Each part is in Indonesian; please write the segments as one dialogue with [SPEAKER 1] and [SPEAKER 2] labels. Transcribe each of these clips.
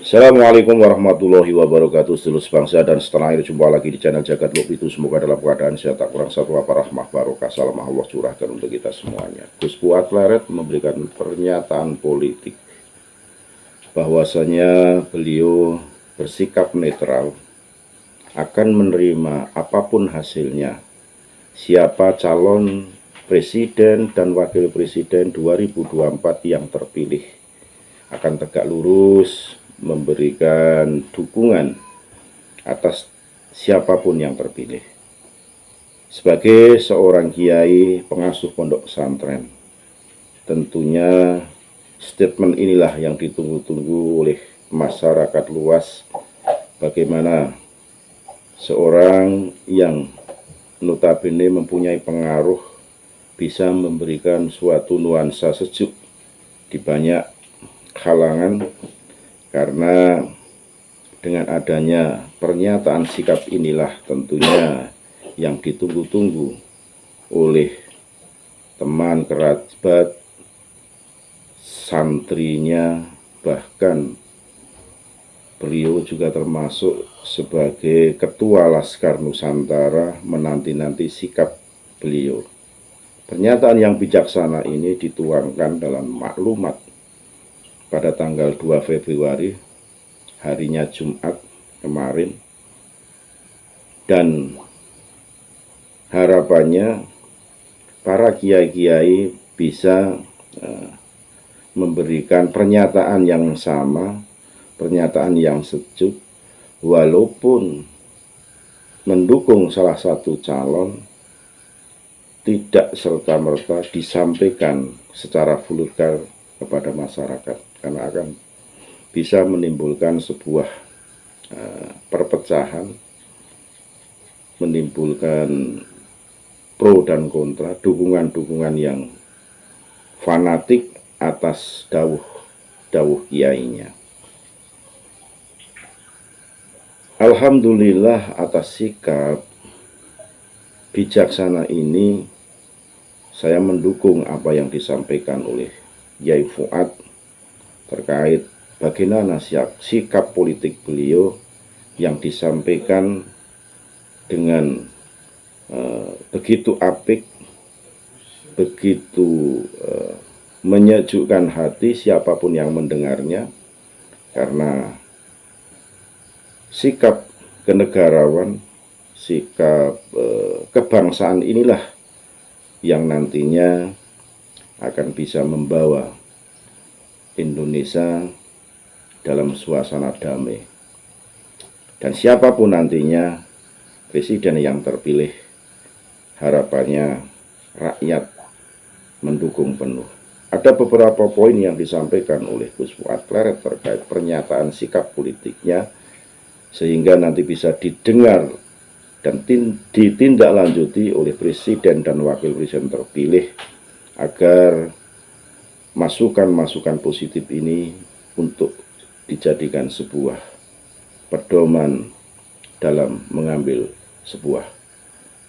[SPEAKER 1] Assalamualaikum warahmatullahi wabarakatuh. Sedulur sebangsa dan setanah air, jumpa lagi di channel Jagat Lub itu. Semoga dalam keadaan sehat tak kurang satu apa rahmah barokah salam Allah curahkan untuk kita semuanya. Gus Fuad Pleret memberikan pernyataan politik bahwasanya beliau bersikap netral, akan menerima apapun hasilnya. Siapa calon presiden dan wakil presiden 2024 yang terpilih akan tegak lurus memberikan dukungan atas siapapun yang terpilih. Sebagai seorang kiai pengasuh pondok pesantren, tentunya statement inilah yang ditunggu-tunggu oleh masyarakat luas, bagaimana seorang yang notabene mempunyai pengaruh bisa memberikan suatu nuansa sejuk di banyak kalangan, karena dengan adanya pernyataan sikap inilah tentunya yang ditunggu-tunggu oleh teman kerabat, santrinya, bahkan beliau juga termasuk sebagai ketua Laskar Nusantara menanti-nanti sikap beliau. Pernyataan yang bijaksana ini dituangkan dalam maklumat pada tanggal 2 Februari, harinya Jumat kemarin, dan harapannya para kiai-kiai bisa memberikan pernyataan yang sama, pernyataan yang sejuk, walaupun mendukung salah satu calon, tidak serta-merta disampaikan secara vulgar kepada masyarakat, karena akan bisa menimbulkan sebuah perpecahan, menimbulkan pro dan kontra, dukungan-dukungan yang fanatik atas dawuh kiainya. Alhamdulillah atas sikap bijaksana ini, saya mendukung apa yang disampaikan oleh Yai Fuad terkait bagaimana sikap politik beliau yang disampaikan dengan begitu apik, begitu menyejukkan hati siapapun yang mendengarnya, karena sikap kenegarawan, sikap kebangsaan inilah yang nantinya akan bisa membawa Indonesia dalam suasana damai. Dan siapapun nantinya presiden yang terpilih, harapannya rakyat mendukung penuh. Ada beberapa poin yang disampaikan oleh Gus Fuad Pleret terkait pernyataan sikap politiknya, sehingga nanti bisa didengar dan ditindaklanjuti oleh presiden dan wakil presiden terpilih, agar masukan-masukan positif ini untuk dijadikan sebuah pedoman dalam mengambil sebuah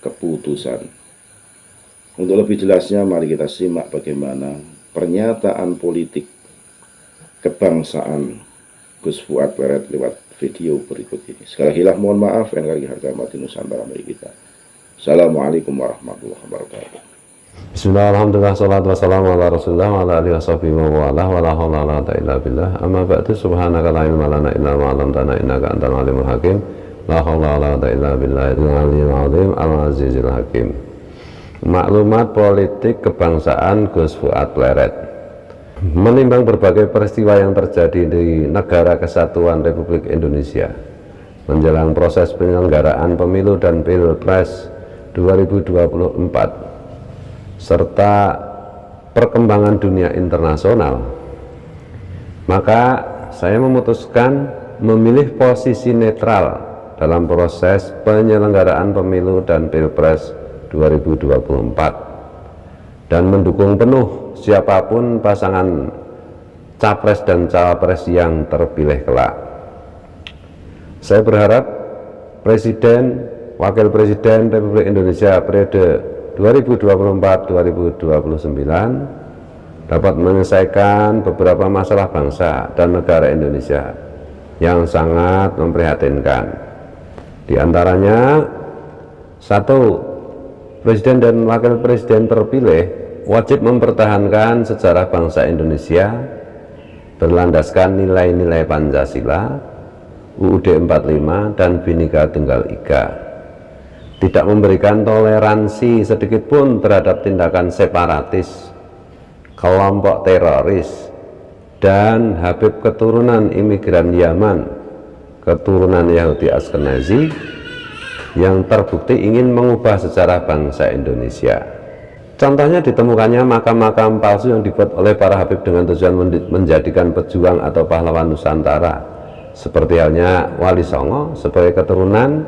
[SPEAKER 1] keputusan. Untuk lebih jelasnya, mari kita simak bagaimana pernyataan politik kebangsaan Gus Fuad Pleret lewat video berikut ini. Sekali lagi mohon maaf yang kali harga mati Nusantara milik kita. Assalamualaikum warahmatullahi wabarakatuh.
[SPEAKER 2] Bismillahirrahmanirrahim. Salatu wassalamu ala Rasulillah wa ala alihi washabihi wa ala wa la haula wa la quwwata illa billah. Amma ba'du, subhanaka la ilma lana illa ma 'allamtana innaka antal alimul hakim. La haula wa la quwwata illa billahil aliyyil azim al-azizil hakim. Maklumat politik kebangsaan Gus Fuad Pleret. Menimbang berbagai peristiwa yang terjadi di Negara Kesatuan Republik Indonesia menjelang proses penyelenggaraan pemilu dan Pilpres 2024 serta perkembangan dunia internasional, maka saya memutuskan memilih posisi netral dalam proses penyelenggaraan pemilu dan Pilpres 2024 dan mendukung penuh siapapun pasangan capres dan cawapres yang terpilih kelak. Saya berharap Presiden, Wakil Presiden Republik Indonesia periode 2024-2029 dapat menyelesaikan beberapa masalah bangsa dan negara Indonesia yang sangat memprihatinkan. Di antaranya, satu, Presiden dan Wakil Presiden terpilih wajib mempertahankan sejarah bangsa Indonesia berlandaskan nilai-nilai Pancasila, UUD 45 dan Bhinneka Tunggal Ika. Tidak memberikan toleransi sedikit pun terhadap tindakan separatis, kelompok teroris, dan Habib keturunan imigran Yaman, keturunan Yahudi Ashkenazi, yang terbukti ingin mengubah sejarah bangsa Indonesia. Contohnya ditemukannya makam-makam palsu yang dibuat oleh para Habib dengan tujuan menjadikan pejuang atau pahlawan Nusantara, seperti halnya Wali Songo sebagai keturunan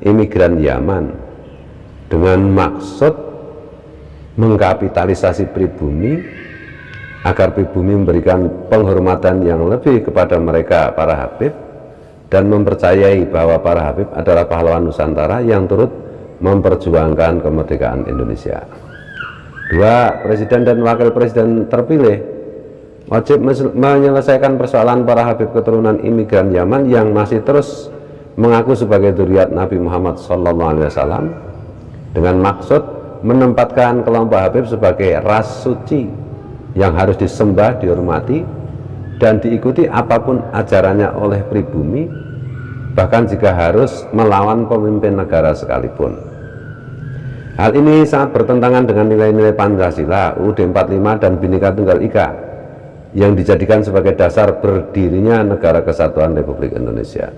[SPEAKER 2] imigran Yaman, dengan maksud mengkapitalisasi pribumi agar pribumi memberikan penghormatan yang lebih kepada mereka para Habib dan mempercayai bahwa para Habib adalah pahlawan Nusantara yang turut memperjuangkan kemerdekaan Indonesia. Dua, Presiden dan Wakil Presiden terpilih wajib menyelesaikan persoalan para Habib keturunan imigran Yaman yang masih terus mengaku sebagai dzurriyyat Nabi Muhammad SAW dengan maksud menempatkan kelompok Habib sebagai ras suci yang harus disembah, dihormati, dan diikuti apapun ajarannya oleh pribumi, bahkan jika harus melawan pemimpin negara sekalipun. Hal ini sangat bertentangan dengan nilai-nilai Pancasila, UUD 45 dan Bhinneka Tunggal Ika yang dijadikan sebagai dasar berdirinya Negara Kesatuan Republik Indonesia.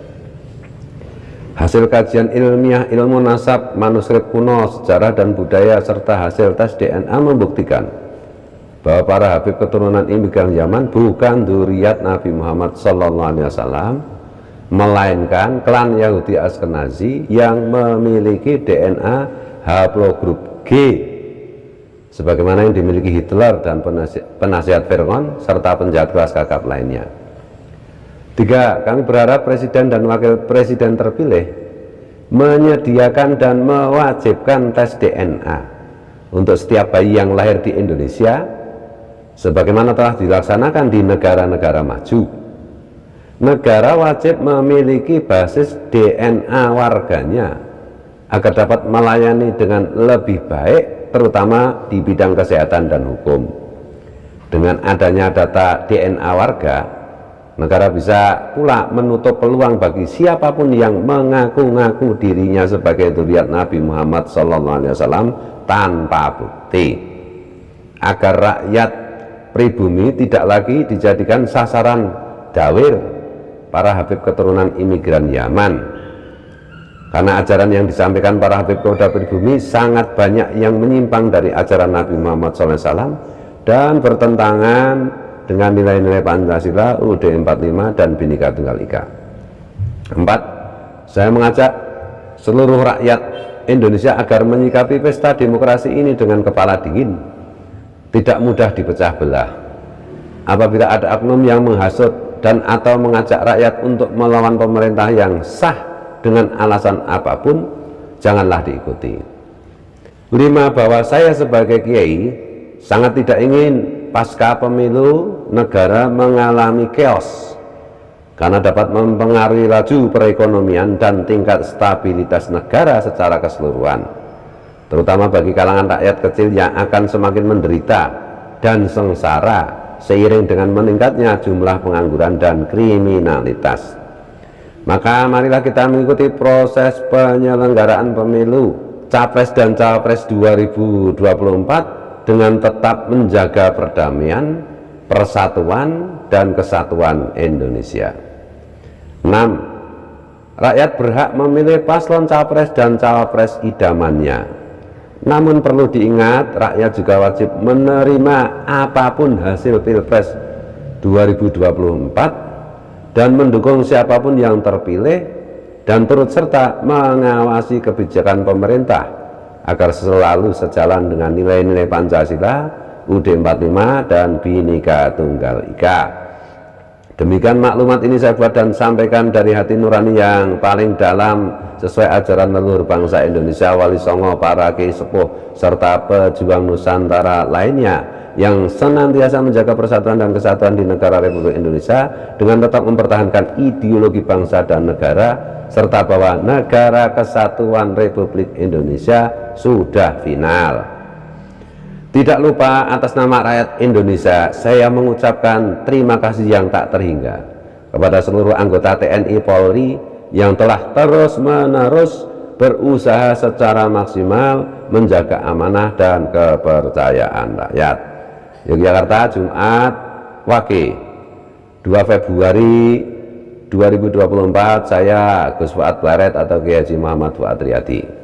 [SPEAKER 2] Hasil kajian ilmiah ilmu nasab, manuskrip kuno, sejarah dan budaya, serta hasil tes DNA membuktikan bahwa para Habib keturunan imigran Yaman bukan dzurriyyat Nabi Muhammad SAW, melainkan klan Yahudi Ashkenazi yang memiliki DNA haplogrup G sebagaimana yang dimiliki Hitler dan penasihat Fir'aun serta penjahat kelas kakap lainnya. Tiga, kami berharap Presiden dan Wakil Presiden terpilih menyediakan dan mewajibkan tes DNA untuk setiap bayi yang lahir di Indonesia sebagaimana telah dilaksanakan di negara-negara maju. Negara wajib memiliki basis DNA warganya agar dapat melayani dengan lebih baik, terutama di bidang kesehatan dan hukum. Dengan adanya data DNA warga, negara bisa pula menutup peluang bagi siapapun yang mengaku-ngaku dirinya sebagai dzurriyyat Nabi Muhammad SAW tanpa bukti, agar rakyat pribumi tidak lagi dijadikan sasaran dawir para Habib keturunan imigran Yaman. Karena ajaran yang disampaikan para Habib kepada pribumi sangat banyak yang menyimpang dari ajaran Nabi Muhammad SAW dan bertentangan dengan nilai-nilai Pancasila, UUD 45 dan Bhinneka Tunggal Ika. 4. Saya mengajak seluruh rakyat Indonesia agar menyikapi pesta demokrasi ini dengan kepala dingin, tidak mudah dipecah belah. Apabila ada oknum yang menghasut dan atau mengajak rakyat untuk melawan pemerintah yang sah dengan alasan apapun, janganlah diikuti. 5. Bahwa saya sebagai kiai sangat tidak ingin pasca pemilu negara mengalami chaos karena dapat mempengaruhi laju perekonomian dan tingkat stabilitas negara secara keseluruhan, terutama bagi kalangan rakyat kecil yang akan semakin menderita dan sengsara seiring dengan meningkatnya jumlah pengangguran dan kriminalitas. Maka marilah kita mengikuti proses penyelenggaraan pemilu Capres dan Cawapres 2024 dengan tetap menjaga perdamaian, persatuan, dan kesatuan Indonesia. 6. Rakyat berhak memilih paslon Capres dan Cawapres idamannya. Namun perlu diingat, rakyat juga wajib menerima apapun hasil Pilpres 2024 dan mendukung siapapun yang terpilih dan turut serta mengawasi kebijakan pemerintah agar selalu sejalan dengan nilai-nilai Pancasila, UUD 45 dan Bhinneka Tunggal Ika. Demikian maklumat ini saya buat dan sampaikan dari hati nurani yang paling dalam sesuai ajaran leluhur bangsa Indonesia, Wali Songo, para kiai sepuh serta pejuang Nusantara lainnya yang senantiasa menjaga persatuan dan kesatuan di negara Republik Indonesia dengan tetap mempertahankan ideologi bangsa dan negara, serta bahwa negara kesatuan Republik Indonesia sudah final. Tidak lupa atas nama rakyat Indonesia, saya mengucapkan terima kasih yang tak terhingga kepada seluruh anggota TNI Polri yang telah terus-menerus berusaha secara maksimal menjaga amanah dan kepercayaan rakyat. Yogyakarta, Jumat Wage 2 Februari 2024, saya Gus Fuad Pleret atau Kiai Haji Muhammad Fuad Riyadi.